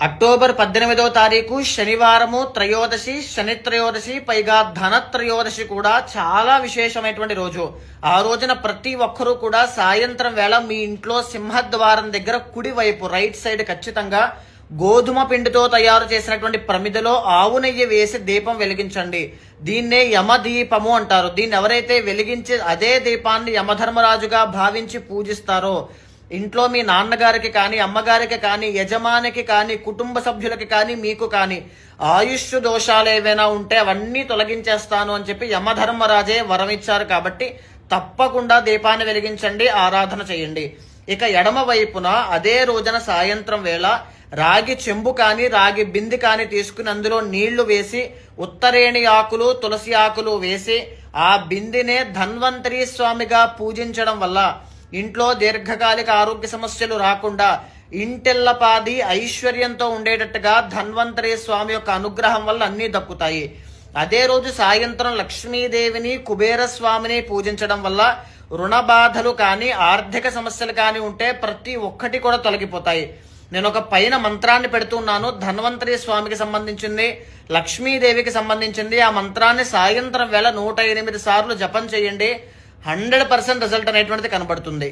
October 18వ తారీఖు శనివారము త్రయోదశి, శని త్రయోదశి, పైగా ధన త్రయోదశి కూడా చాలా విశేషమైనటువంటి రోజు. ఆ రోజున ప్రతి ఒక్కరూ కూడా సాయంత్రం వేళ మీ ఇంట్లో సింహద్వారం దగ్గర కుడి వైపు రైట్ సైడ్ ఖచ్చితంగా గోధుమ పిండితో తయారు చేసినటువంటి ప్రమిదలో ఆవు నెయ్యి వేసి దీపం వెలిగించండి. దీన్నే యమదీపము అంటారు. దీన్ని ఎవరైతే వెలిగించి అదే దీపాన్ని యమధర్మరాజుగా భావించి పూజిస్తారో, ఇంట్లో మీ నాన్నగారికి కానీ, అమ్మగారికి కానీ, యజమానికి కానీ, కుటుంబ సభ్యులకి కానీ, మీకు కానీ ఆయుష్ దోషాలు ఏవైనా ఉంటే అవన్నీ తొలగించేస్తాను అని చెప్పి యమధర్మరాజే వరం ఇచ్చారు. కాబట్టి తప్పకుండా దీపాన్ని వెలిగించండి, ఆరాధన చేయండి. ఇక ఎడమ వైపున అదే రోజున సాయంత్రం వేళ రాగి చెంబు కానీ, రాగి బింది కానీ తీసుకుని అందులో నీళ్లు వేసి ఉత్తరేణి ఆకులు, తులసి ఆకులు వేసి ఆ బిందినే ధన్వంతరి స్వామిగా పూజించడం వల్ల ఇంట్లో దీర్ఘకాలిక ఆరోగ్య సమస్యలు రాకుండా ఇంటిల్లపాది ఐశ్వర్యంతో ఉండేటట్టుగా ధన్వంతరి స్వామి యొక్క అనుగ్రహం వల్ల అన్నీ దక్కుతాయి. అదే రోజు సాయంత్రం లక్ష్మీదేవిని, కుబేర స్వామిని పూజించడం వల్ల రుణ బాధలు కానీ, ఆర్థిక సమస్యలు కానీ ఉంటే ప్రతి ఒక్కటి కూడా తొలగిపోతాయి. నేను ఒక పైన మంత్రాన్ని పెడుతున్నాను, ధన్వంతరి స్వామికి సంబంధించింది, లక్ష్మీదేవికి సంబంధించింది. ఆ మంత్రాన్ని సాయంత్రం వేళ 108 సార్లు జపం చేయండి. 100% రిజల్ట్ అనేటువంటిది కనబడుతుంది.